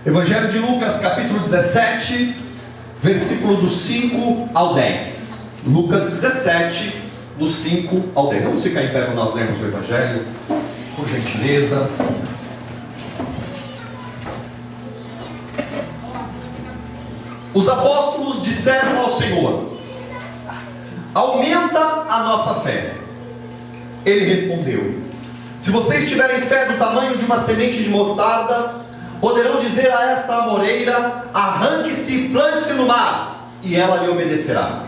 Evangelho de Lucas, capítulo 17, versículo do 5 ao 10. Lucas 17, do 5 ao 10. Vamos ficar em pé quando nós lermos o Evangelho, por gentileza. Os apóstolos disseram ao Senhor: aumenta a nossa fé. Ele respondeu: se vocês tiverem fé do tamanho de uma semente de mostarda, poderão dizer a esta amoreira: arranque-se e plante-se no mar, e ela lhe obedecerá.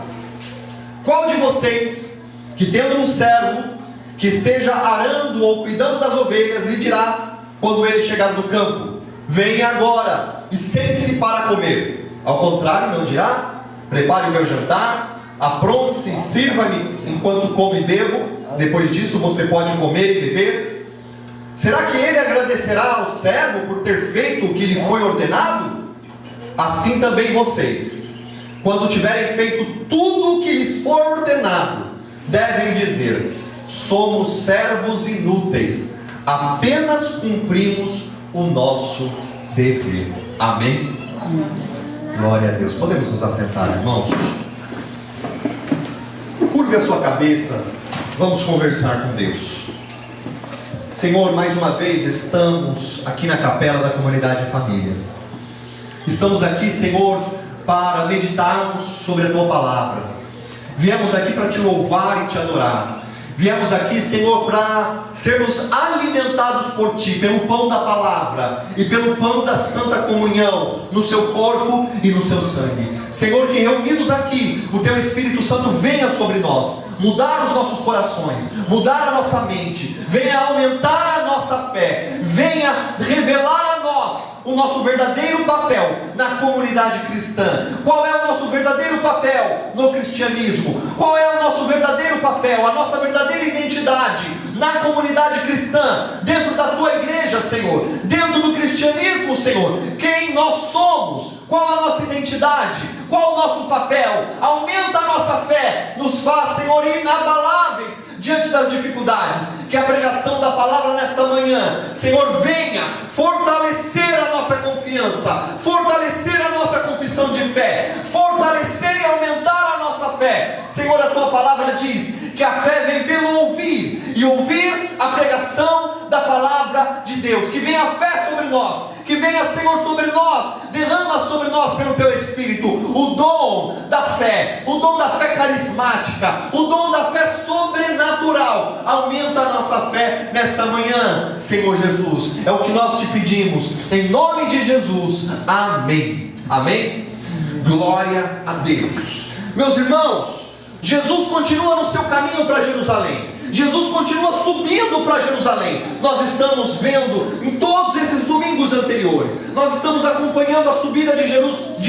Qual de vocês, que tendo um servo que esteja arando ou cuidando das ovelhas, lhe dirá, quando ele chegar do campo: venha agora e sente-se para comer? Ao contrário, não dirá: prepare o meu jantar, apronte-se e sirva-me enquanto como e bebo, depois disso você pode comer e beber? Será que ele agradecerá ao servo por ter feito o que lhe foi ordenado? Assim também vocês, quando tiverem feito tudo o que lhes for ordenado, devem dizer: somos servos inúteis, apenas cumprimos o nosso dever. Amém? Glória a Deus. Podemos nos assentar, irmãos? Curve a sua cabeça, vamos conversar com Deus. Senhor, mais uma vez estamos aqui na capela da Comunidade Família. Estamos aqui, Senhor, para meditarmos sobre a Tua Palavra. Viemos aqui para Te louvar e Te adorar. Viemos aqui, Senhor, para sermos alimentados por Ti, pelo pão da Palavra e pelo pão da Santa Comunhão, no Seu corpo e no Seu sangue. Senhor, que reunidos aqui, o Teu Espírito Santo venha sobre nós, mudar os nossos corações, mudar a nossa mente, venha aumentar a nossa fé, venha revelar a nós o nosso verdadeiro papel na comunidade cristã. Qual é o nosso verdadeiro papel no cristianismo? Qual é o nosso verdadeiro papel, a nossa verdadeira identidade na comunidade cristã, dentro da Tua igreja, Senhor, dentro do cristianismo, Senhor? Quem nós somos? Qual a nossa identidade? Qual o nosso papel? Aumenta a nossa fé, nos faz, Senhor, inabaláveis diante das dificuldades. Que a pregação da palavra nesta manhã, Senhor, venha fortalecer a nossa confiança, fortalecer a nossa confissão de fé, fortalecer e aumentar a nossa fé. Senhor, a Tua palavra diz que a fé vem pelo ouvir, e ouvir a pregação da palavra de Deus. Que venha a fé sobre nós, que venha, Senhor, sobre nós, derrama sobre nós pelo Teu Espírito o dom da fé, o dom da fé carismática, o dom da fé sobrenatural. Aumenta a nossa fé nesta manhã, Senhor Jesus. É o que nós Te pedimos, em nome de Jesus. Amém. Amém? Glória a Deus. Meus irmãos, Jesus continua no seu caminho para Jerusalém. Jesus continua subindo para Jerusalém. Nós estamos vendo em todos esses domingos anteriores, nós estamos acompanhando a subida de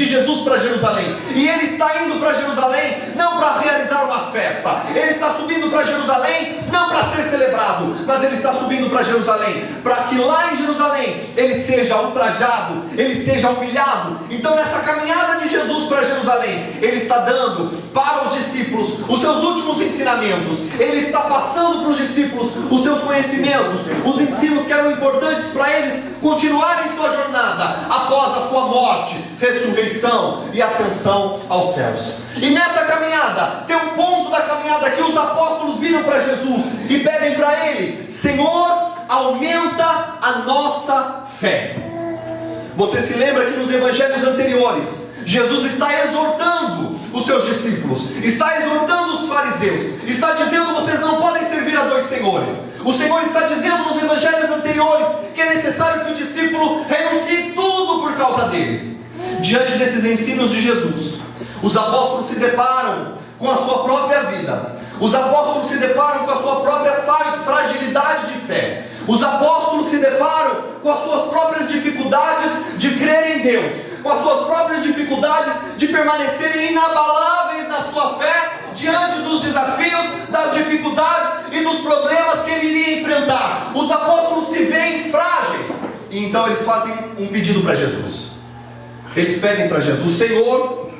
Jesus para Jerusalém. E Ele está indo para Jerusalém não para realizar uma festa. Ele está subindo para Jerusalém não para ser celebrado, mas Ele está subindo para Jerusalém para que lá em Jerusalém Ele seja ultrajado, Ele seja humilhado. Então, nessa caminhada de Jesus para Jerusalém, Ele está dando para os discípulos os seus últimos ensinamentos. Ele está passando para os discípulos os seus conhecimentos, os ensinos que eram importantes para eles continuarem sua jornada após a sua morte, ressurreição e ascensão aos céus. E nessa caminhada, tem um ponto da caminhada que os apóstolos viram para Jesus e pedem para Ele: Senhor, aumenta a nossa fé. Você se lembra que nos evangelhos anteriores, Jesus está exortando os seus discípulos, está exortando os fariseus, está dizendo: vocês não podem servir a dois senhores. O Senhor está dizendo nos evangelhos anteriores que é necessário que o discípulo renuncie tudo por causa dele. Diante desses ensinos de Jesus, os apóstolos se deparam com a sua própria vida, os apóstolos se deparam com a sua própria fragilidade de fé, os apóstolos se deparam com as suas próprias dificuldades de crer em Deus, com as suas próprias dificuldades de permanecerem inabaláveis na sua fé, diante dos desafios, das dificuldades e dos problemas que ele iria enfrentar. Os apóstolos se veem frágeis, e então eles fazem um pedido para Jesus. Eles pedem para Jesus: Senhor,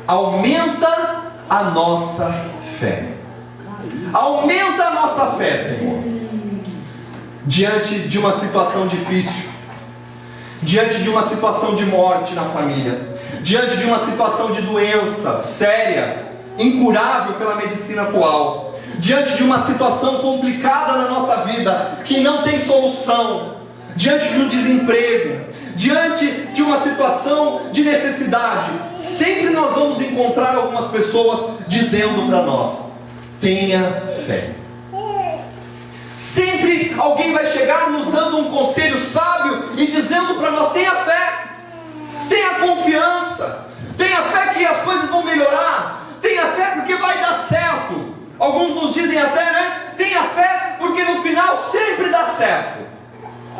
aumenta a nossa fé. Aumenta a nossa fé, Senhor, diante de uma situação difícil, diante de uma situação de morte na família, diante de uma situação de doença séria, incurável pela medicina atual, diante de uma situação complicada na nossa vida, que não tem solução, diante de um desemprego, diante de uma situação de necessidade, sempre nós vamos encontrar algumas pessoas dizendo para nós: tenha fé. Sempre alguém vai chegar nos dando um conselho sábio e dizendo para nós: tenha fé, tenha confiança, tenha fé que as coisas vão melhorar, tenha fé porque vai dar certo. Alguns nos dizem até, né? Tenha fé porque no final sempre dá certo.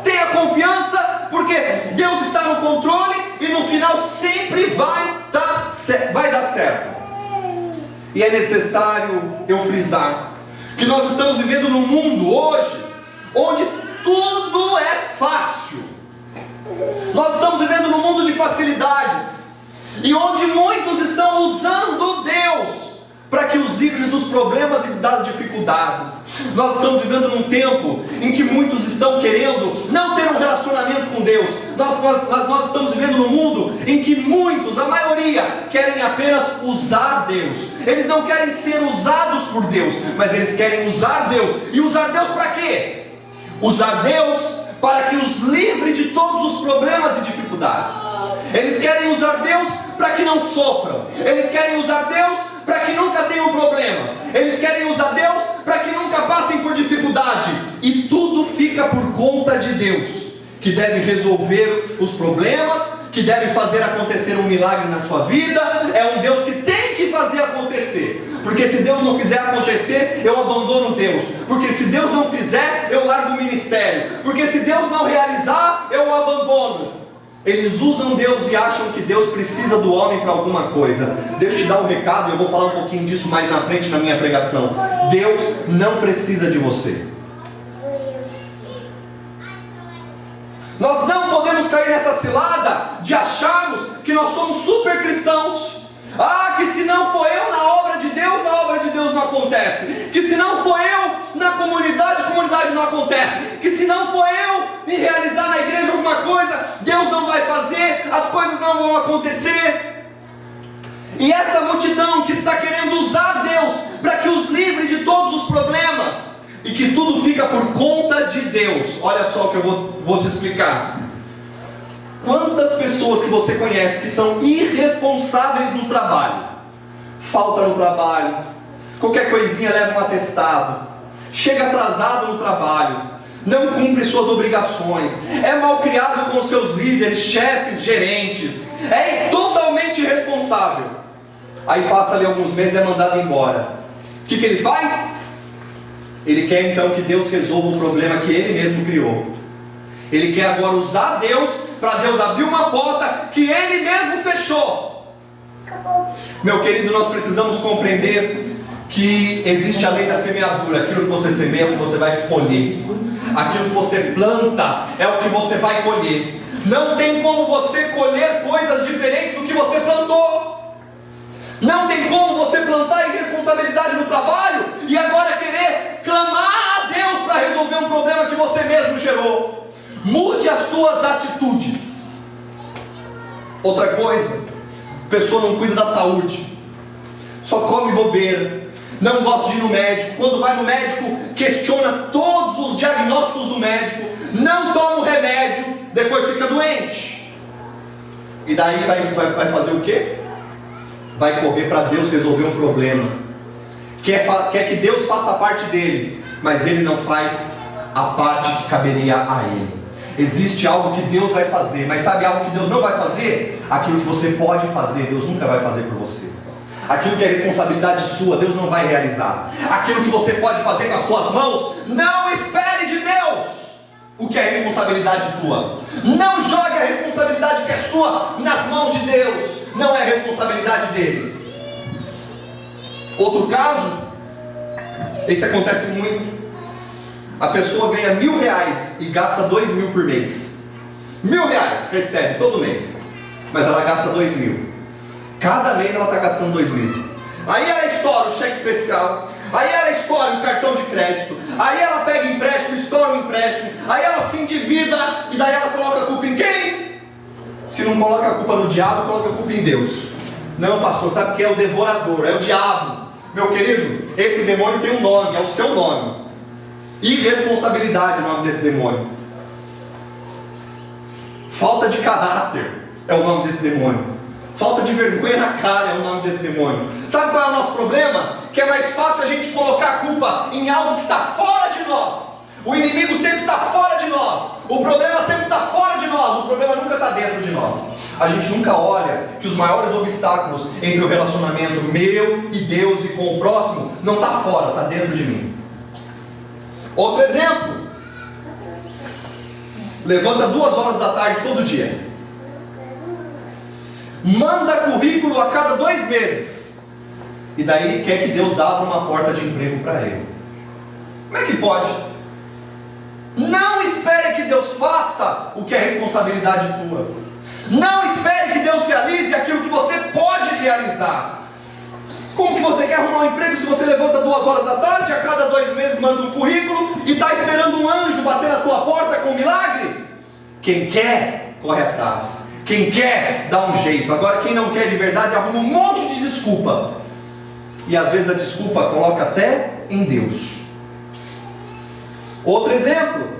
Tenha confiança porque Deus está no controle e no final sempre vai dar certo. E é necessário eu frisar que nós estamos vivendo num mundo hoje onde tudo é fácil. Nós estamos vivendo num mundo de facilidades e onde muitos estão usando Deus para que os livre dos problemas e das dificuldades. Nós estamos vivendo num tempo em que muitos estão querendo não ter um relacionamento com Deus. Nós estamos vivendo num mundo em que muitos, a maioria, querem apenas usar Deus. Eles não querem ser usados por Deus, mas eles querem usar Deus. E usar Deus para quê? Usar Deus para que os livre de todos os problemas e dificuldades. Eles querem usar Deus para que não sofram. Eles querem usar Deus para que nunca tenham problemas. Eles querem usar Deus para que nunca passem por dificuldade. E tudo fica por conta de Deus, que deve resolver os problemas, que deve fazer acontecer um milagre na sua vida. É um Deus que tem que fazer acontecer. Porque se Deus não fizer acontecer, eu abandono Deus. Porque se Deus não fizer, eu largo o ministério. Porque se Deus não realizar, eu o abandono. Eles usam Deus e acham que Deus precisa do homem para alguma coisa. Deixa eu te dar um recado, eu vou falar um pouquinho disso mais na frente na minha pregação. Deus não precisa de você. Nós não podemos cair nessa cilada de acharmos que nós somos super cristãos. Que se não for eu na obra de Deus, a obra de Deus não acontece. Que se não for eu na comunidade, a comunidade não acontece. Que se não for eu em realizar na igreja alguma coisa, Deus não vai fazer, as coisas não vão acontecer. E essa multidão que está querendo usar Deus para que os livre de todos os problemas e que tudo fica por conta de Deus. Olha só o que eu vou te explicar. Quantas pessoas que você conhece que são irresponsáveis no trabalho? Falta no trabalho, qualquer coisinha leva um atestado, chega atrasado no trabalho, não cumpre suas obrigações, é mal criado com seus líderes, chefes, gerentes, é totalmente irresponsável. Aí passa ali alguns meses e é mandado embora. O que ele faz? Ele quer então que Deus resolva o problema que ele mesmo criou. Ele quer agora usar Deus para Deus abrir uma porta que ele mesmo fechou. Meu querido, nós precisamos compreender que existe a lei da semeadura. Aquilo que você semeia é o que você vai colher. Aquilo que você planta é o que você vai colher. Não tem como você colher coisas diferentes do que você plantou. Não tem como você plantar irresponsabilidade no trabalho e agora querer clamar a Deus para resolver um problema que você mesmo gerou. Mude as tuas atitudes. Outra coisa, a pessoa não cuida da saúde, só come bobeira, não gosta de ir no médico. Quando vai no médico, questiona todos os diagnósticos do médico, não toma o remédio, depois fica doente. E daí vai fazer o quê? Vai correr para Deus resolver um problema. Quer que Deus faça a parte dele, mas ele não faz a parte que caberia a ele. Existe algo que Deus vai fazer, mas sabe algo que Deus não vai fazer? Aquilo que você pode fazer, Deus nunca vai fazer por você. Aquilo que é responsabilidade sua, Deus não vai realizar. Aquilo que você pode fazer com as tuas mãos, não espere de Deus o que é responsabilidade tua. Não jogue a responsabilidade que é sua nas mãos de Deus. Não é responsabilidade dele. Outro caso, esse acontece muito. A pessoa ganha R$1.000 e gasta 2.000 por mês. R$1.000 recebe todo mês, mas ela gasta 2.000. Cada mês ela está gastando 2.000. Aí ela estoura o cheque especial, aí ela estoura o cartão de crédito, aí ela pega empréstimo, estoura o empréstimo, aí ela se endivida e daí ela coloca a culpa em quem? não coloca a culpa no diabo, coloca a culpa em Deus. Não, pastor, sabe o que é o devorador? É o diabo. Meu querido, esse demônio tem um nome, é o seu nome. Irresponsabilidade é o nome desse demônio. Falta de caráter é o nome desse demônio. Falta de vergonha na cara é o nome desse demônio. Sabe qual é o nosso problema? Que é mais fácil a gente colocar a culpa em algo que está fora de nós. O inimigo sempre está fora de nós. O problema sempre está fora de nós. O problema nunca está dentro de nós. A gente nunca olha que os maiores obstáculos entre o relacionamento meu e Deus e com o próximo não está fora, está dentro de mim. Outro exemplo. Levanta 2 horas da tarde todo dia. Manda currículo a cada 2 meses. E daí quer que Deus abra uma porta de emprego para ele. Como é que pode? Não espere que Deus faça o que é responsabilidade tua. Não espere que Deus realize aquilo que você pode realizar. Como que você quer arrumar um emprego se você levanta 2 horas da tarde, a cada 2 meses manda um currículo e está esperando um anjo bater na tua porta com um milagre? Quem quer, corre atrás. Quem quer, dá um jeito. Agora quem não quer de verdade, arruma um monte de desculpa. E às vezes a desculpa coloca até em Deus. Outro exemplo.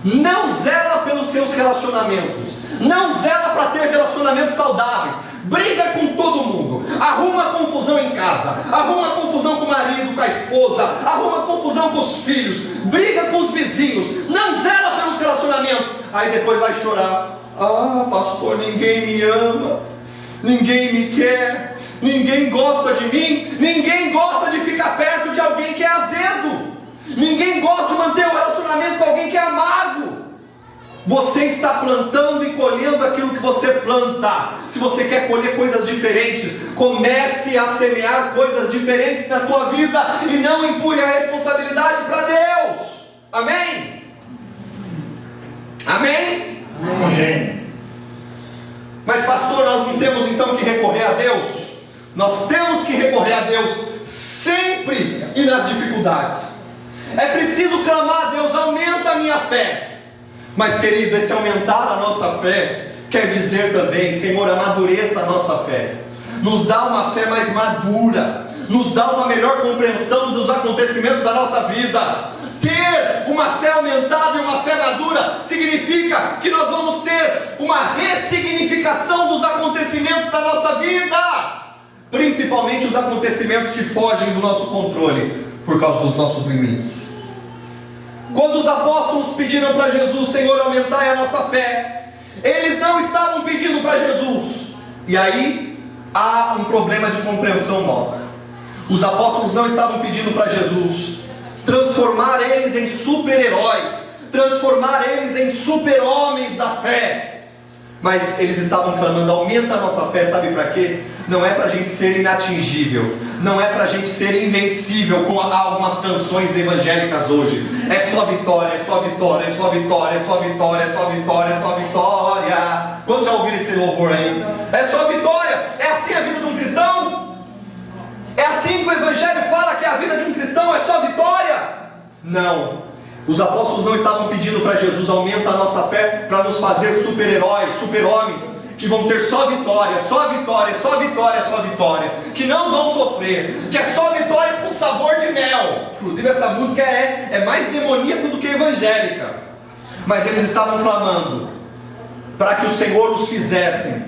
Não zela pelos seus relacionamentos. Não zela para ter relacionamentos saudáveis. Briga com todo mundo. Arruma confusão em casa. Arruma confusão com o marido, com a esposa. Arruma confusão com os filhos. Briga com os vizinhos. Não zela pelos relacionamentos. Aí depois vai chorar. Ah, pastor, ninguém me ama. Ninguém me quer. Ninguém gosta de mim. Ninguém gosta de ficar perto de alguém que é azedo. Ninguém gosta de manter um relacionamento com alguém que é amargo. Você está plantando e colhendo aquilo que você planta. Se você quer colher coisas diferentes, comece a semear coisas diferentes na tua vida e não empurre a responsabilidade para Deus. Amém? Amém? Amém. Mas pastor, nós não temos então que recorrer a Deus? Nós temos que recorrer a Deus sempre e nas dificuldades. É preciso clamar a Deus, aumenta a minha fé. Mas querido, esse aumentar a nossa fé quer dizer também, Senhor, amadureça a nossa fé. Nos dá uma fé mais madura. Nos dá uma melhor compreensão dos acontecimentos da nossa vida. Ter uma fé aumentada e uma fé madura significa que nós vamos ter uma ressignificação dos acontecimentos da nossa vida. Principalmente os acontecimentos que fogem do nosso controle por causa dos nossos limites. Quando os apóstolos pediram para Jesus, Senhor, aumentai a nossa fé, eles não estavam pedindo para Jesus. E aí há um problema de compreensão nossa. Os apóstolos não estavam pedindo para Jesus transformar eles em super-heróis, transformar eles em super-homens da fé. Mas eles estavam clamando, aumenta a nossa fé, sabe para quê? Não é para a gente ser inatingível, não é para a gente ser invencível, como algumas canções evangélicas hoje. É só vitória, é só vitória, é só vitória, é só vitória, é só vitória, é só vitória. Quantos já ouviram esse louvor aí? É só vitória. É assim a vida de um cristão? É assim que o evangelho fala que a vida de um cristão é só vitória? Não. Os apóstolos não estavam pedindo para Jesus, aumenta a nossa fé para nos fazer super-heróis, super-homens, que vão ter só vitória, só vitória, só vitória, só vitória, que não vão sofrer, que é só vitória com sabor de mel. Inclusive essa música é mais demoníaca do que evangélica. Mas eles estavam clamando para que o Senhor os fizesse,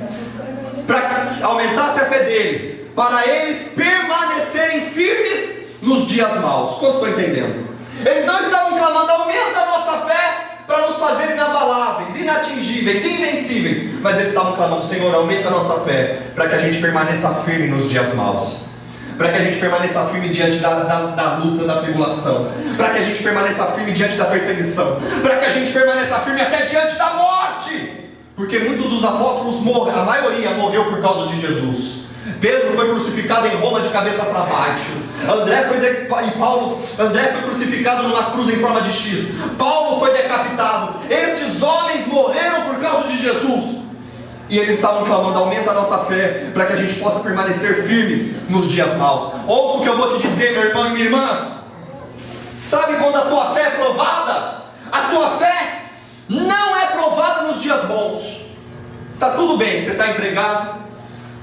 para que aumentasse a fé deles, para eles permanecerem firmes nos dias maus. Quantos estão entendendo? Eles não estavam clamando, aumenta a nossa fé para nos fazer inabaláveis, inatingíveis, invencíveis. Mas eles estavam clamando, Senhor, aumenta a nossa fé para que a gente permaneça firme nos dias maus, para que a gente permaneça firme diante da luta, da tribulação, para que a gente permaneça firme diante da perseguição, para que a gente permaneça firme até diante da morte. Porque muitos dos apóstolos morreram, a maioria morreu por causa de Jesus. Pedro foi crucificado em Roma de cabeça para baixo. André foi crucificado numa cruz em forma de X. Paulo foi decapitado. Estes homens morreram por causa de Jesus. E eles estavam clamando, aumenta a nossa fé para que a gente possa permanecer firmes nos dias maus. Ouça o que eu vou te dizer, meu irmão e minha irmã. Sabe quando a tua fé é provada? A tua fé não é provada nos dias bons. Está tudo bem, você está empregado,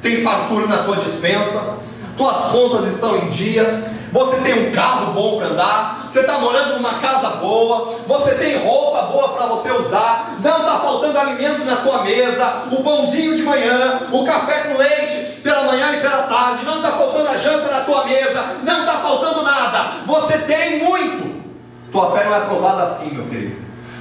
tem fartura na tua despensa, tuas contas estão em dia, você tem um carro bom para andar, você está morando numa casa boa, você tem roupa boa para você usar, não está faltando alimento na tua mesa, o pãozinho de manhã, o café com leite pela manhã e pela tarde, não está faltando a janta na tua mesa, não está faltando nada, você tem muito. Tua fé não é provada assim, meu querido.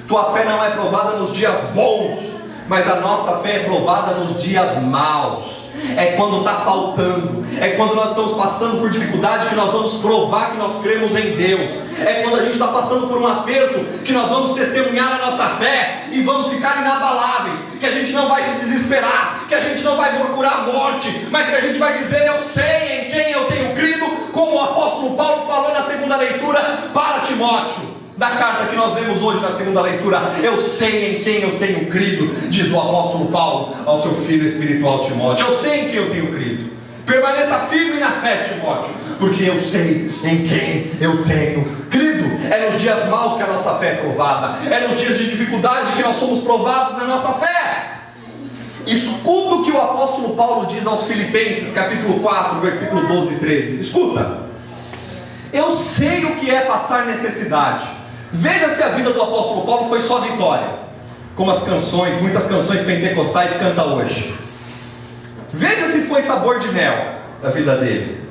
Tua fé não é provada nos dias bons, mas a nossa fé é provada nos dias maus. É quando está faltando, é quando nós estamos passando por dificuldade que nós vamos provar que nós cremos em Deus. É quando a gente está passando por um aperto que nós vamos testemunhar a nossa fé e vamos ficar inabaláveis, que a gente não vai se desesperar, que a gente não vai procurar a morte, mas que a gente vai dizer: eu sei em quem eu tenho crido, como o apóstolo Paulo falou na segunda leitura para Timóteo, da carta que nós lemos hoje na segunda leitura. Eu sei em quem eu tenho crido, diz o apóstolo Paulo ao seu filho espiritual Timóteo. Eu sei em quem eu tenho crido. Permaneça firme na fé, Timóteo, porque eu sei em quem eu tenho crido. É nos dias maus que a nossa fé é provada, é nos dias de dificuldade que nós somos provados na nossa fé. Escuta o que o apóstolo Paulo diz aos Filipenses, capítulo 4, versículo 12 e 13. Escuta: eu sei o que é passar necessidade. Veja se a vida do apóstolo Paulo foi só vitória, como as canções, muitas canções pentecostais cantam hoje. Veja se foi sabor de mel da vida dele.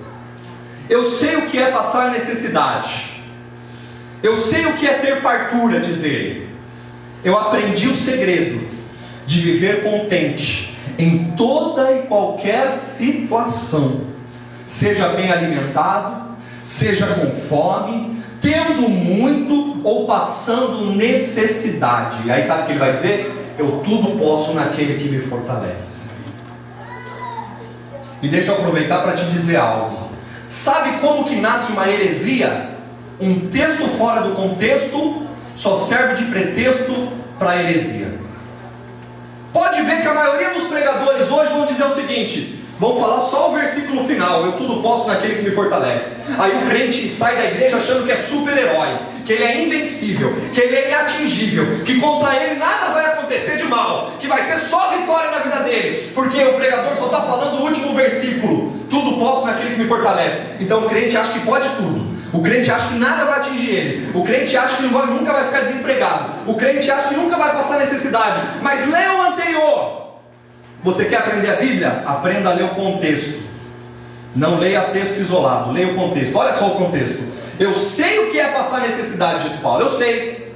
Eu sei o que é passar necessidade, eu sei o que é ter fartura, diz ele. Eu aprendi o segredo de viver contente em toda e qualquer situação, seja bem alimentado, seja com fome, tendo muito ou passando necessidade. E aí sabe o que ele vai dizer? Eu tudo posso naquele que me fortalece. E deixa eu aproveitar para te dizer algo. Sabe como que nasce uma heresia? Um texto fora do contexto só serve de pretexto para a heresia. Pode ver que a maioria dos pregadores hoje vão dizer o seguinte: vão falar só o versículo final: eu tudo posso naquele que me fortalece. Aí o crente sai da igreja achando que é super-herói, que ele é invencível, que ele é inatingível, que contra ele nada vai acontecer de mal, que vai ser só vitória na vida dele, porque o pregador só está falando o último versículo: tudo posso naquele que me fortalece. Então o crente acha que pode tudo, o crente acha que nada vai atingir ele, o crente acha que nunca vai ficar desempregado, o crente acha que nunca vai passar necessidade. Mas lê o anterior. Você quer aprender a Bíblia? Aprenda a ler o contexto. Não leia texto isolado, leia o contexto. Olha só o contexto. Eu sei o que é passar necessidade, diz Paulo. Eu sei.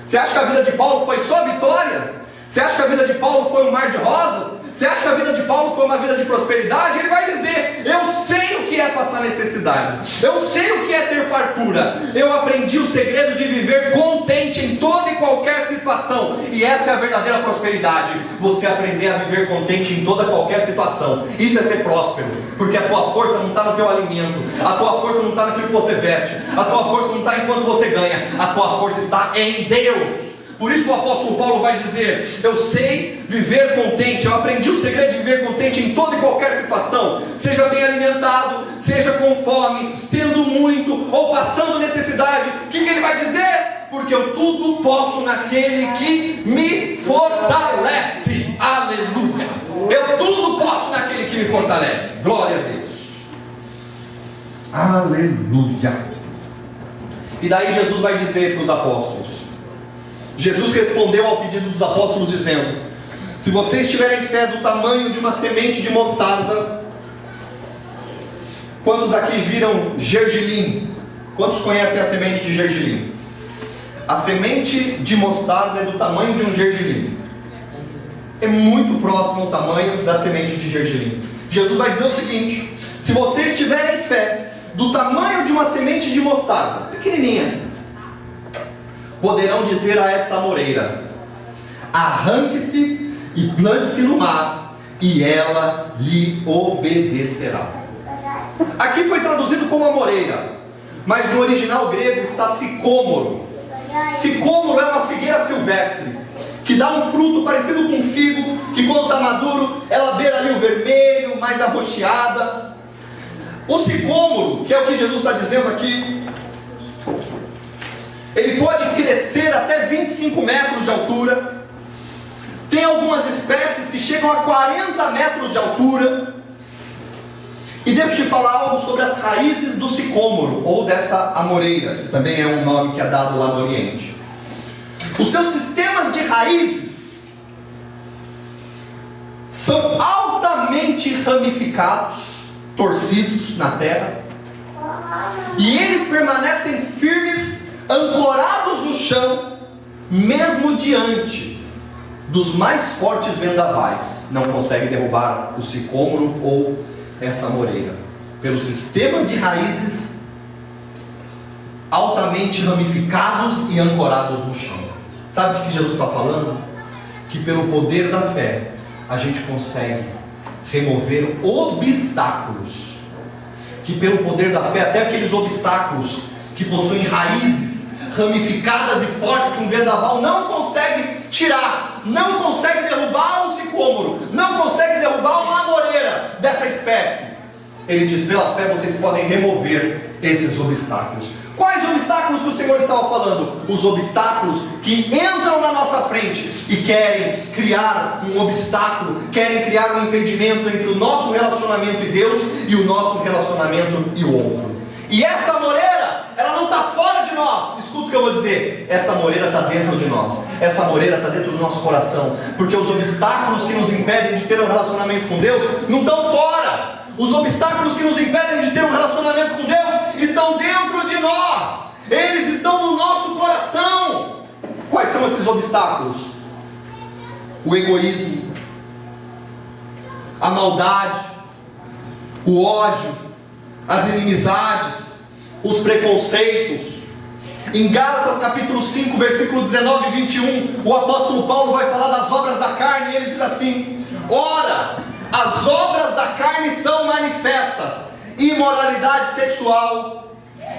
Você acha que a vida de Paulo foi só vitória? Você acha que a vida de Paulo foi um mar de rosas? Você acha que a vida de Paulo foi uma vida de prosperidade? Ele vai dizer: eu sei o que é passar necessidade, eu sei o que é ter fartura, eu aprendi o segredo de viver contente em toda e qualquer situação. E essa é a verdadeira prosperidade: você aprender a viver contente em toda e qualquer situação. Isso é ser próspero, porque a tua força não está no teu alimento, a tua força não está naquilo que você veste, a tua força não está em quanto você ganha, a tua força está em Deus. Por isso o apóstolo Paulo vai dizer: eu sei viver contente, eu aprendi o segredo de viver contente em toda e qualquer situação, seja bem alimentado, seja com fome, tendo muito ou passando necessidade. O que ele vai dizer? Porque eu tudo posso naquele que me fortalece. Aleluia! Eu tudo posso naquele que me fortalece. Glória a Deus. Aleluia! E daí Jesus vai dizer para os apóstolos, Jesus respondeu ao pedido dos apóstolos dizendo: se vocês tiverem fé do tamanho de uma semente de mostarda. Quantos aqui viram gergelim? Quantos conhecem a semente de gergelim? A semente de mostarda é do tamanho de um gergelim. É muito próximo ao tamanho da semente de gergelim. Jesus vai dizer o seguinte: se vocês tiverem fé do tamanho de uma semente de mostarda, pequenininha, poderão dizer a esta amoreira: arranque-se e plante-se no mar, e ela lhe obedecerá. Aqui foi traduzido como amoreira, mas no original grego está sicômoro. Sicômoro é uma figueira silvestre, que dá um fruto parecido com um figo, que quando está maduro, ela beira ali o vermelho, mais arroxeada. O sicômoro, que é o que Jesus está dizendo aqui, ele pode crescer até 25 metros de altura, Tem algumas espécies que chegam a 40 metros de altura. E devo te falar algo sobre as raízes do sicômoro, ou dessa amoreira, que também é um nome que é dado lá no Oriente. Os seus sistemas de raízes são altamente ramificados, torcidos na terra, e eles permanecem firmes, ancorados no chão, mesmo diante dos mais fortes vendavais. Não consegue derrubar o sicômoro ou essa amoreira, pelo sistema de raízes altamente ramificados e ancorados no chão. Sabe o que Jesus está falando? Que pelo poder da fé a gente consegue remover obstáculos. Que pelo poder da fé, até aqueles obstáculos que possuem raízes ramificadas e fortes que um vendaval não consegue tirar, não consegue derrubar um sicômoro, não consegue derrubar uma amoreira dessa espécie. Ele diz: pela fé vocês podem remover esses obstáculos. Quais obstáculos que o Senhor estava falando? Os obstáculos que entram na nossa frente e querem criar um obstáculo, querem criar um impedimento entre o nosso relacionamento e Deus e o nosso relacionamento e o outro. E essa amoreira, ela não está fora de nós. Escuta o que eu vou dizer: essa amoreira está dentro de nós, essa amoreira está dentro do nosso coração, porque os obstáculos que nos impedem de ter um relacionamento com Deus não estão fora. Os obstáculos que nos impedem de ter um relacionamento com Deus estão dentro de nós, eles estão no nosso coração. Quais são esses obstáculos? O egoísmo, a maldade, o ódio, as inimizades, os preconceitos. Em Gálatas capítulo 5, versículo 19 e 21, o apóstolo Paulo vai falar das obras da carne, e ele diz assim: ora, as obras da carne são manifestas: imoralidade sexual,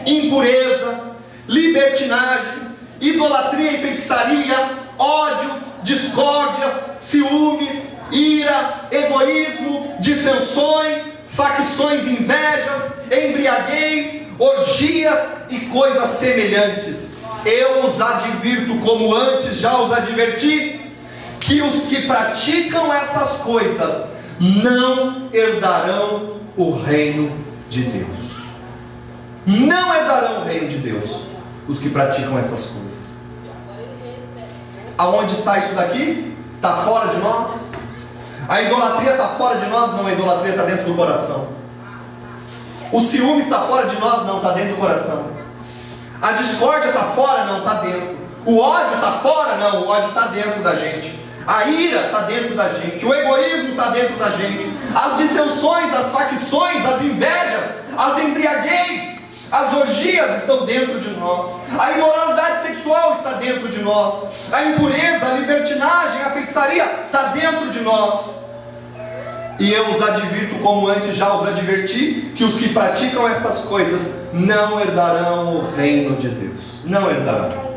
impureza, libertinagem, idolatria e feitiçaria, ódio, discórdias, ciúmes, ira, egoísmo, dissensões, facções, invejas, embriaguez, orgias e coisas semelhantes. Eu os advirto, como antes já os adverti, que os que praticam essas coisas não herdarão o reino de Deus. Não herdarão o reino de Deus os que praticam essas coisas. Aonde está isso daqui? Está fora de nós? A idolatria está fora de nós? Não, a idolatria está dentro do coração. O ciúme está fora de nós? Não, está dentro do coração. A discórdia está fora? Não, está dentro. O ódio está fora? Não, o ódio está dentro da gente. A ira está dentro da gente. O egoísmo está dentro da gente. As dissensões, as facções, as invejas, as embriaguez, as orgias estão dentro de nós. A imoralidade sexual está dentro de nós. A impureza, a libertinagem, a feitiçaria está dentro de nós. E eu os advirto, como antes já os adverti, que os que praticam essas coisas não herdarão o reino de Deus. Não herdarão.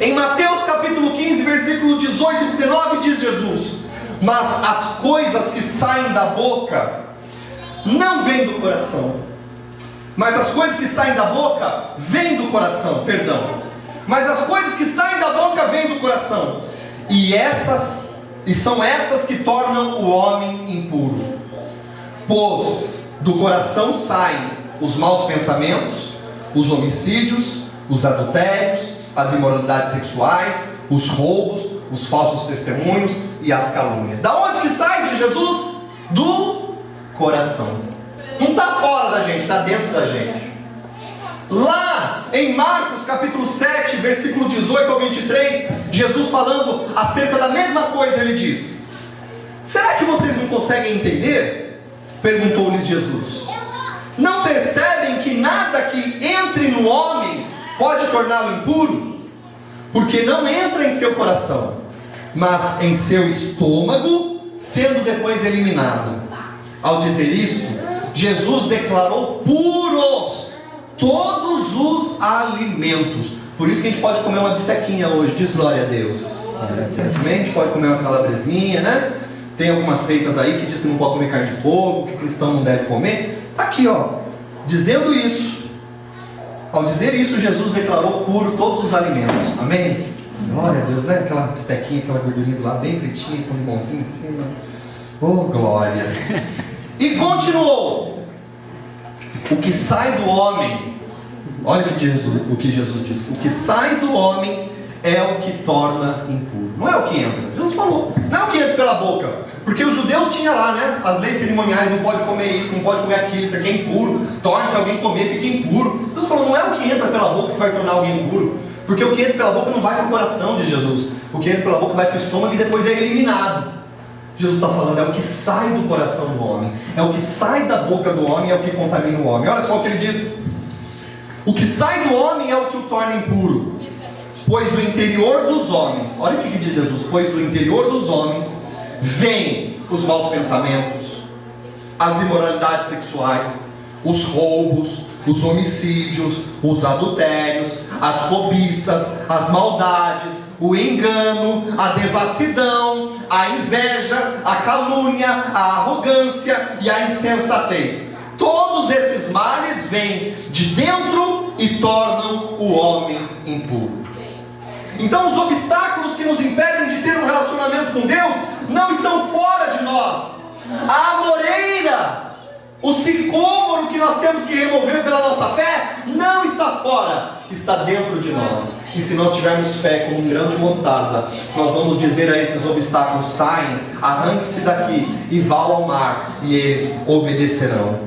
Em Mateus capítulo 15, versículo 18 e 19, diz Jesus: mas as coisas que saem da boca não vêm do coração. Mas as coisas que saem da boca vêm do coração, perdão. Mas as coisas que saem da boca vêm do coração. E são essas que tornam o homem impuro. Pois do coração saem os maus pensamentos, os homicídios, os adultérios, as imoralidades sexuais, os roubos, os falsos testemunhos e as calúnias. Da onde que sai de Jesus? Do coração. Não está fora da gente, está dentro da gente. Lá em Marcos capítulo 7, versículo 18 ao 23, Jesus falando acerca da mesma coisa, ele diz: será que vocês não conseguem entender? Perguntou-lhes Jesus. Não percebem que nada que entre no homem pode torná-lo impuro? Porque não entra em seu coração, mas em seu estômago, sendo depois eliminado. Ao dizer isso, Jesus declarou puros todos os alimentos. Por isso que a gente pode comer uma bistequinha hoje. Diz glória a Deus. Também a gente pode comer uma calabresinha, né? Tem algumas seitas aí que diz que não pode comer carne de porco, que cristão não deve comer. Está aqui, ó, dizendo isso. Ao dizer isso, Jesus declarou puro todos os alimentos. Amém? Glória a Deus, né? Aquela bistequinha, aquela gordurinha do lado, bem fritinha, com limãozinho em cima. Oh, glória! E continuou. O que sai do homem, olha o que Jesus diz: o que sai do homem é o que torna impuro. Não é o que entra. Jesus falou, não é o que entra pela boca. Porque os judeus tinham lá, né, as leis cerimoniais: não pode comer isso, não pode comer aquilo, isso aqui é impuro. Torna-se alguém comer, fica impuro. Jesus falou, não é o que entra pela boca que vai tornar alguém impuro. Porque o que entra pela boca não vai para o coração de Jesus. O que entra pela boca vai para o estômago e depois é eliminado. Jesus está falando, é o que sai do coração do homem, é o que sai da boca do homem, é o que contamina o homem. Olha só o que ele diz: o que sai do homem é o que o torna impuro, pois do interior dos homens, olha o que diz Jesus: pois do interior dos homens vêm os maus pensamentos, as imoralidades sexuais, os roubos, os homicídios, os adultérios, as cobiças, as maldades, o engano, a devassidão, a inveja, a calúnia, a arrogância e a insensatez. Todos esses males vêm de dentro e tornam o homem impuro. Então os obstáculos que nos impedem de ter um relacionamento com Deus não estão fora de nós. A amoreira, o sicômoro que nós temos que remover pela nossa fé, não está fora, está dentro de nós. E se nós tivermos fé como um grão de mostarda, nós vamos dizer a esses obstáculos: saem, arranque-se daqui e vá ao mar, e eles obedecerão.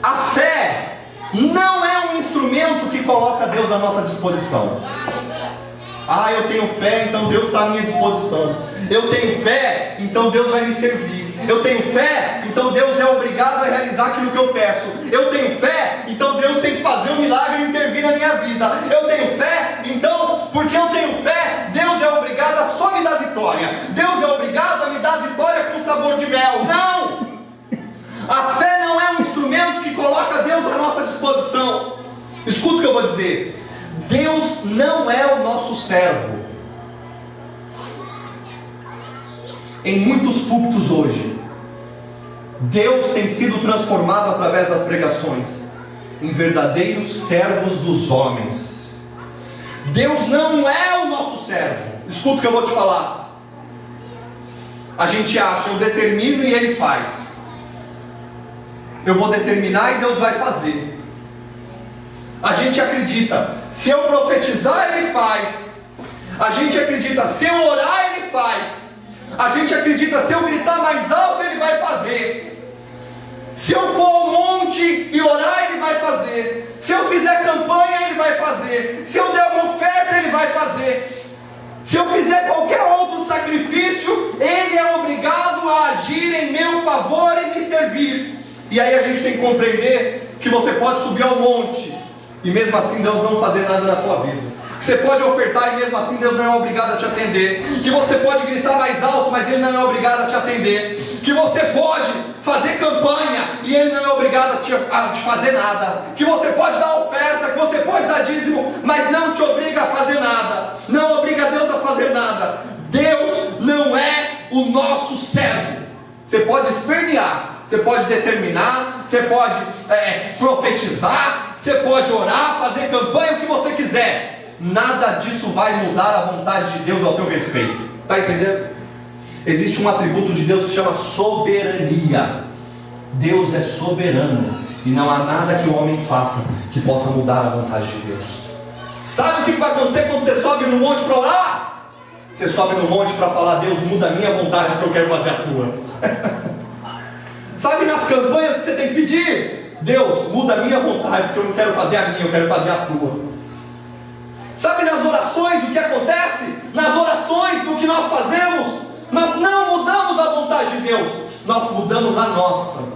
A fé não é um instrumento que coloca Deus à nossa disposição. Ah, eu tenho fé, então Deus está à minha disposição. Eu tenho fé, então Deus vai me servir. Eu tenho fé, então Deus é obrigado a realizar aquilo que eu peço. Eu tenho fé, então Deus tem que fazer um milagre e intervir na minha vida. Eu tenho fé, então, porque eu tenho fé, Deus é obrigado a só me dar vitória. Deus é obrigado a me dar vitória com sabor de mel. Não! A fé não é um instrumento que coloca Deus à nossa disposição. Escuta o que eu vou dizer: Deus não é o nosso servo. Em muitos púlpitos hoje, Deus tem sido transformado através das pregações em verdadeiros servos dos homens. Deus não é o nosso servo. Escuta o que eu vou te falar. A gente acha, eu determino e Ele faz. Eu vou determinar e Deus vai fazer. A gente acredita, se eu profetizar Ele faz. A gente acredita, se eu orar Ele faz. A gente acredita, se eu gritar mais alto Ele vai fazer. Se eu for ao monte e orar Ele vai fazer. Se eu fizer campanha Ele vai fazer. Se eu der uma oferta Ele vai fazer. Se eu fizer qualquer outro sacrifício, Ele é obrigado a agir em meu favor e me servir. E aí a gente tem que compreender que você pode subir ao monte e mesmo assim Deus não fazer nada na tua vida. Que você pode ofertar e mesmo assim Deus não é obrigado a te atender. Que você pode gritar mais alto, mas Ele não é obrigado a te atender. Que você pode fazer campanha e Ele não é obrigado a te fazer nada. Que você pode dar oferta, que você pode dar dízimo, mas não te obriga a fazer nada. Não obriga Deus a fazer nada. Deus não é o nosso servo. Você pode espernear, você pode determinar, você pode profetizar, você pode orar, fazer campanha, o que você quiser. Nada disso vai mudar a vontade de Deus ao teu respeito. Está entendendo? Existe um atributo de Deus que se chama soberania. Deus é soberano e não há nada que o homem faça que possa mudar a vontade de Deus. Sabe o que vai acontecer quando você sobe no monte para orar? Você sobe no monte para falar: Deus, muda a minha vontade porque eu quero fazer a tua. Sabe, nas campanhas que você tem que pedir: Deus, muda a minha vontade porque eu não quero fazer a minha, eu quero fazer a tua. Sabe, nas orações o que acontece? Nas orações do que nós fazemos, nós não mudamos a vontade de Deus, nós mudamos a nossa.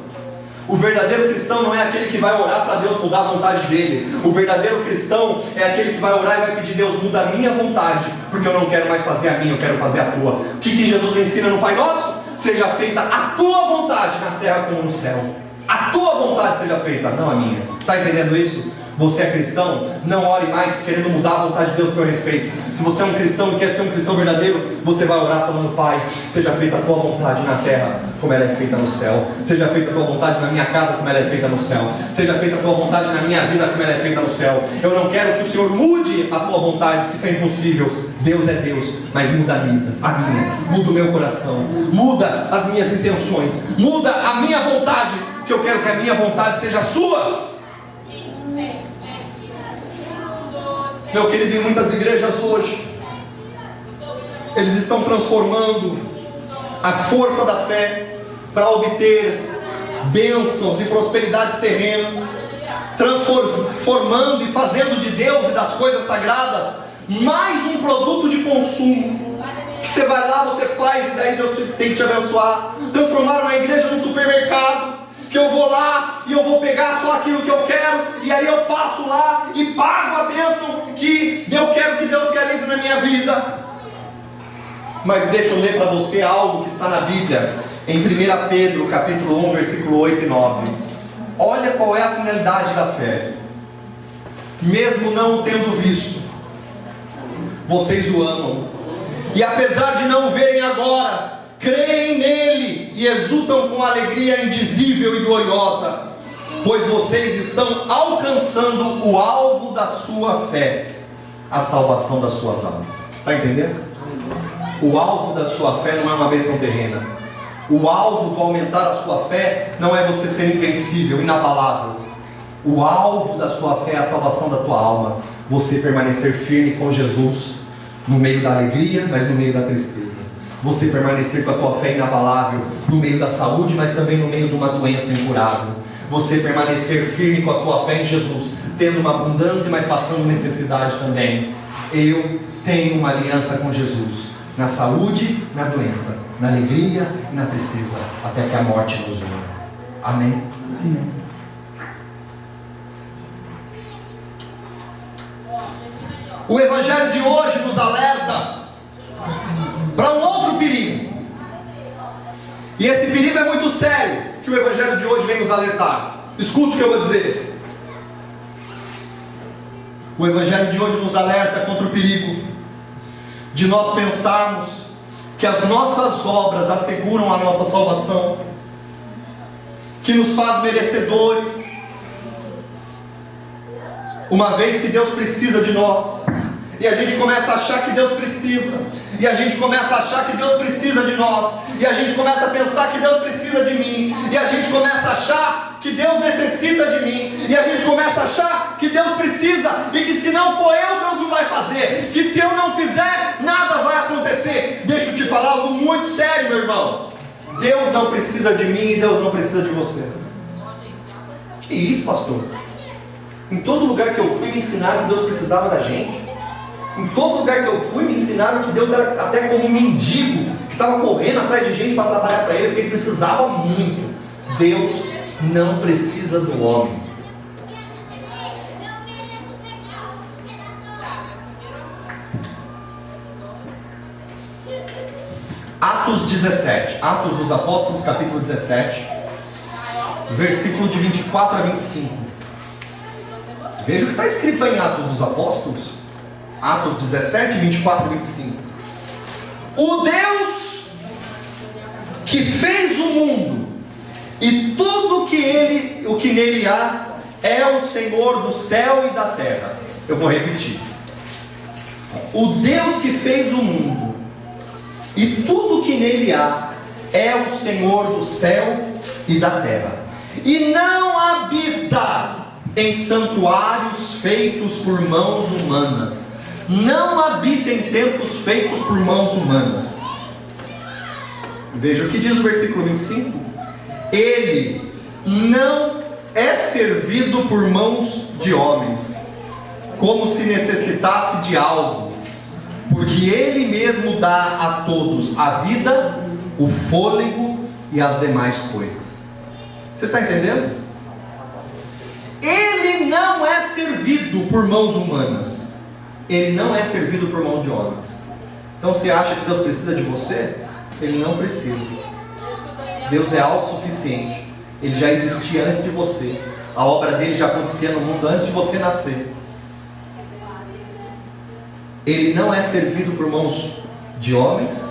O verdadeiro cristão não é aquele que vai orar para Deus mudar a vontade dele. O verdadeiro cristão é aquele que vai orar e vai pedir: Deus, muda a minha vontade, porque eu não quero mais fazer a minha, eu quero fazer a tua. O que Jesus ensina no Pai Nosso? Seja feita a tua vontade na terra como no céu. A tua vontade seja feita, não a minha. Está entendendo isso? Você é cristão? Não ore mais querendo mudar a vontade de Deus para o respeito. Se você é um cristão e quer ser um cristão verdadeiro, você vai orar falando: Pai, seja feita a tua vontade na terra como ela é feita no céu. Seja feita a tua vontade na minha casa como ela é feita no céu. Seja feita a tua vontade na minha vida como ela é feita no céu. Eu não quero que o Senhor mude a tua vontade, porque isso é impossível. Deus é Deus, mas muda a minha, muda o meu coração, muda as minhas intenções, muda a minha vontade, porque eu quero que a minha vontade seja a sua. Meu querido, em muitas igrejas hoje, eles estão transformando a força da fé para obter bênçãos e prosperidades terrenas, transformando e fazendo de Deus e das coisas sagradas mais um produto de consumo, que você vai lá, você faz e daí Deus tem que te abençoar. Transformaram a igreja num supermercado, que eu vou lá e eu vou pegar só aquilo que eu quero, e aí eu passo lá e pago a bênção que eu quero que Deus realize na minha vida. Mas deixa eu ler para você algo que está na Bíblia, em 1 Pedro capítulo 1, versículo 8 e 9. Olha qual é a finalidade da fé. Mesmo não o tendo visto, vocês o amam, e apesar de não o verem agora, creem nele e exultam com alegria indizível e gloriosa, pois vocês estão alcançando o alvo da sua fé, a salvação das suas almas. Está entendendo? O alvo da sua fé não é uma bênção terrena. O alvo do aumentar a sua fé não é você ser invencível, inabalável. O alvo da sua fé é a salvação da tua alma. Você permanecer firme com Jesus no meio da alegria, mas no meio da tristeza. Você permanecer com a tua fé inabalável no meio da saúde, mas também no meio de uma doença incurável. Você permanecer firme com a tua fé em Jesus, tendo uma abundância, mas passando necessidade também. Eu tenho uma aliança com Jesus, na saúde, na doença, na alegria e na tristeza, até que a morte nos une. Amém? Amém. O Evangelho de hoje nos alerta para um outro perigo. E esse perigo é muito sério, que o Evangelho de hoje vem nos alertar. Escuta o que eu vou dizer. O Evangelho de hoje nos alerta contra o perigo de nós pensarmos que as nossas obras asseguram a nossa salvação, que nos faz merecedores, uma vez que Deus precisa de nós. E a gente começa a achar que Deus precisa, e a gente começa a achar que Deus precisa de nós, e a gente começa a pensar que Deus precisa de mim, e a gente começa a achar que Deus necessita de mim, e a gente começa a achar que Deus precisa, e que se não for eu, Deus não vai fazer, que se eu não fizer, nada vai acontecer. Deixa eu te falar algo muito sério, meu irmão. Deus não precisa de mim e Deus não precisa de você. Que isso, pastor? Em todo lugar que eu fui me ensinaram que Deus precisava da gente. Em todo lugar que eu fui me ensinaram que Deus era até como um mendigo que estava correndo atrás de gente para trabalhar para Ele, porque Ele precisava muito. Deus não precisa do homem. Atos 17, Atos dos Apóstolos, capítulo 17, versículo de 24 a 25. Veja o que está escrito em Atos dos Apóstolos, Atos 17, 24 e 25. O Deus que fez o mundo e tudo o que nele há, é o Senhor do céu e da terra. Eu vou repetir. O Deus que fez o mundo e tudo o que nele há, é o Senhor do céu e da terra, e não habita em santuários feitos por mãos humanas. Não habita em templos feitos por mãos humanas. Veja o que diz o versículo 25. Ele não é servido por mãos de homens, como se necessitasse de algo, porque Ele mesmo dá a todos a vida, o fôlego e as demais coisas. Você está entendendo? Ele não é servido por mãos humanas. Ele não é servido por mão de homens. Então você acha que Deus precisa de você? Ele não precisa. Deus é autossuficiente. Ele já existia antes de você. A obra dele já acontecia no mundo antes de você nascer. Ele não é servido por mãos de homens,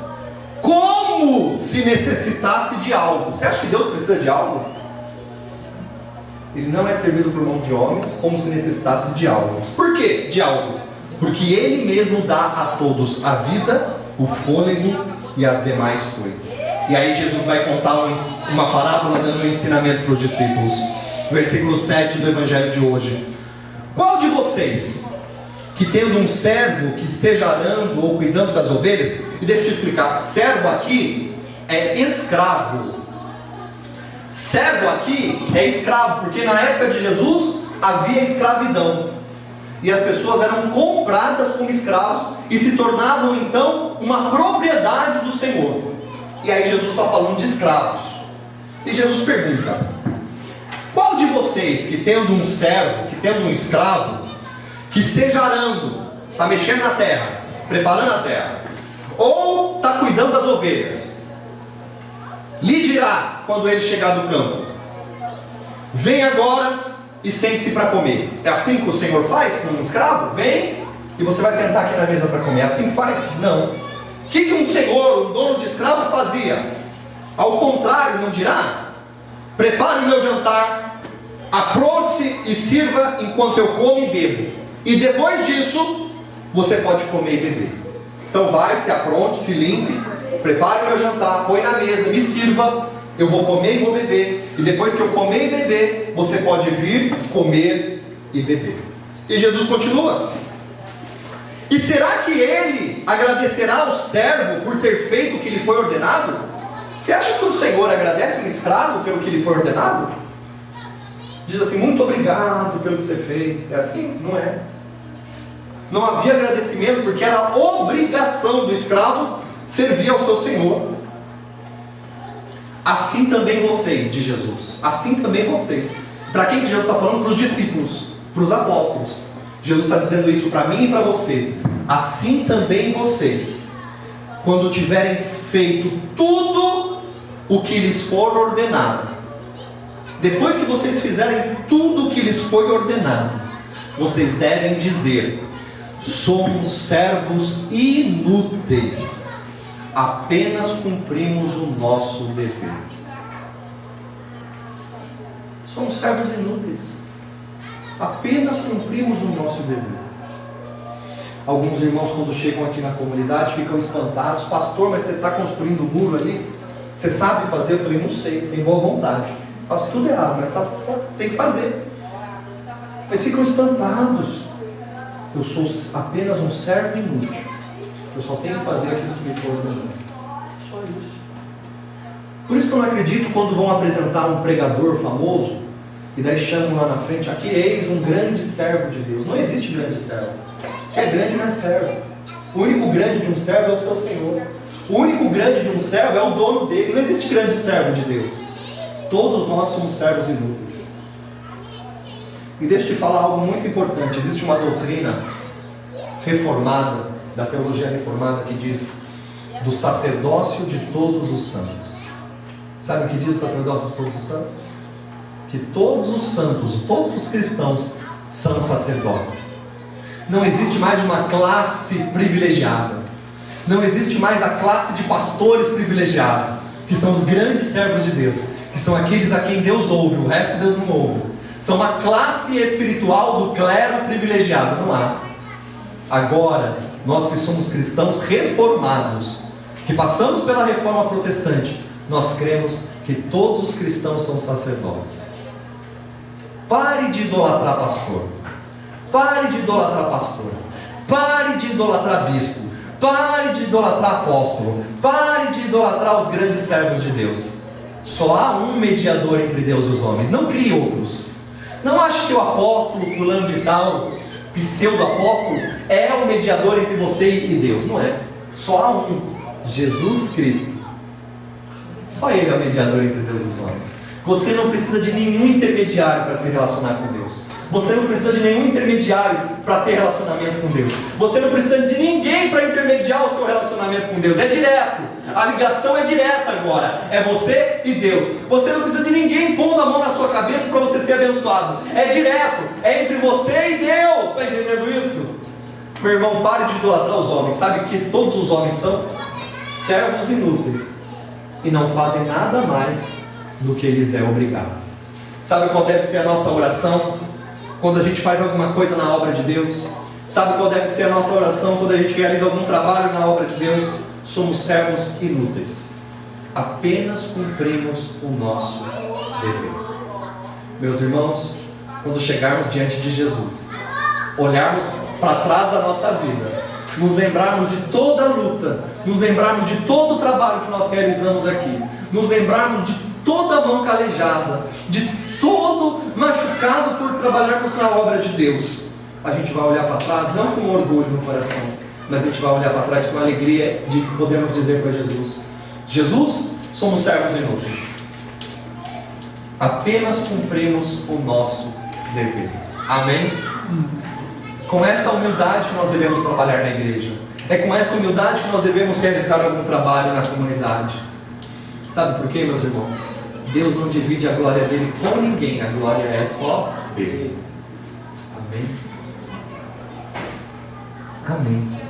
como se necessitasse de algo. Você acha que Deus precisa de algo? Ele não é servido por mão de homens, como se necessitasse de algo. Por quê de algo? Porque Ele mesmo dá a todos a vida, o fôlego e as demais coisas. E aí Jesus vai contar uma parábola dando um ensinamento para os discípulos. Versículo 7 do Evangelho de hoje. Qual de vocês, que tendo um servo que esteja arando ou cuidando das ovelhas, e deixa eu te explicar, servo aqui é escravo. Servo aqui é escravo, porque na época de Jesus havia escravidão, e as pessoas eram compradas como escravos, e se tornavam então uma propriedade do Senhor. E aí Jesus está falando de escravos, e Jesus pergunta: qual de vocês que tendo um servo, que tendo um escravo, que esteja arando, está mexendo na terra, preparando a terra, ou está cuidando das ovelhas, lhe dirá quando ele chegar do campo: vem agora e sente-se para comer? É assim que o Senhor faz com um escravo? Vem e você vai sentar aqui na mesa para comer. É assim que faz? Não. O que um senhor, um dono de escravo fazia? Ao contrário, não dirá: prepare o meu jantar, apronte-se e sirva enquanto eu como e bebo, e depois disso você pode comer e beber. Então vai, se apronte, se limpe, prepare o meu jantar, põe na mesa, me sirva, eu vou comer e vou beber, e depois que eu comer e beber, você pode vir comer e beber. E Jesus continua: e será que ele agradecerá ao servo por ter feito o que lhe foi ordenado? Você acha que o Senhor agradece um escravo pelo que lhe foi ordenado? Diz assim: muito obrigado pelo que você fez. É assim? Não é. Não havia agradecimento, porque era obrigação do escravo servir ao seu senhor. Assim também vocês, de Jesus, assim também vocês. Para quem que Jesus está falando? Para os discípulos, para os apóstolos. Jesus está dizendo isso para mim e para você. Assim também vocês, quando tiverem feito tudo o que lhes for ordenado, depois que vocês fizerem tudo o que lhes foi ordenado, vocês devem dizer: somos servos inúteis, apenas cumprimos o nosso dever. Somos servos inúteis, apenas cumprimos o nosso dever. Alguns irmãos, quando chegam aqui na comunidade, ficam espantados: pastor, mas você está construindo um muro ali? Você sabe fazer? Eu falei: não sei, tenho boa vontade, faço tudo errado, mas tem que fazer. Mas ficam espantados. Eu sou apenas um servo inútil, eu só tenho que fazer aquilo que me for ordenado. Só isso. Por isso que eu não acredito quando vão apresentar um pregador famoso, e daí chamam lá na frente: aqui eis um grande servo de Deus. Não existe grande servo. Se é grande, não é servo. O único grande de um servo é o seu Senhor. O único grande de um servo é o dono dele. Não existe grande servo de Deus. Todos nós somos servos inúteis. E deixa eu te falar algo muito importante. Existe uma doutrina reformada, da teologia reformada, que diz do sacerdócio de todos os santos. Sabe o que diz o sacerdócio de todos os santos? Que todos os santos, todos os cristãos são sacerdotes. Não existe mais uma classe privilegiada. Não existe mais a classe de pastores privilegiados, que são os grandes servos de Deus, que são aqueles a quem Deus ouve, o resto Deus não ouve. São uma classe espiritual do clero privilegiado. Não há. Agora, nós que somos cristãos reformados, que passamos pela reforma protestante, nós cremos que todos os cristãos são sacerdotes. Pare de idolatrar pastor. Pare de idolatrar pastor. Pare de idolatrar bispo. Pare de idolatrar apóstolo. Pare de idolatrar os grandes servos de Deus. Só há um mediador entre Deus e os homens. Não crie outros. Não ache que o apóstolo fulano de tal, pseudo-apóstolo, é o mediador entre você e Deus. Não é. Só há um: Jesus Cristo. Só Ele é o mediador entre Deus e os homens. Você não precisa de nenhum intermediário para se relacionar com Deus. Você não precisa de nenhum intermediário para ter relacionamento com Deus. Você não precisa de ninguém para intermediar o seu relacionamento com Deus. É direto. A ligação é direta agora. É você e Deus. Você não precisa de ninguém pondo a mão na sua cabeça para você ser abençoado. É direto. É entre você e Deus. Está entendendo isso? Meu irmão, pare de idolatrar os homens. Sabe que todos os homens são servos inúteis e não fazem nada mais do que lhes é obrigado. Sabe qual deve ser a nossa oração quando a gente faz alguma coisa na obra de Deus? Sabe qual deve ser a nossa oração quando a gente realiza algum trabalho na obra de Deus? Somos servos inúteis, apenas cumprimos o nosso dever. Meus irmãos, quando chegarmos diante de Jesus, olharmos para trás da nossa vida, nos lembrarmos de toda a luta, nos lembrarmos de todo o trabalho que nós realizamos aqui, nos lembrarmos de toda a mão calejada, de todo machucado por trabalharmos na obra de Deus, a gente vai olhar para trás não com orgulho no coração, mas a gente vai olhar para trás com alegria de que podemos dizer para Jesus: Jesus, somos servos inúteis, apenas cumprimos o nosso dever. Amém? Com essa humildade que nós devemos trabalhar na igreja. É com essa humildade que nós devemos realizar algum trabalho na comunidade. Sabe por quê, meus irmãos? Deus não divide a glória dele com ninguém. A glória é só dele. Amém? Amém.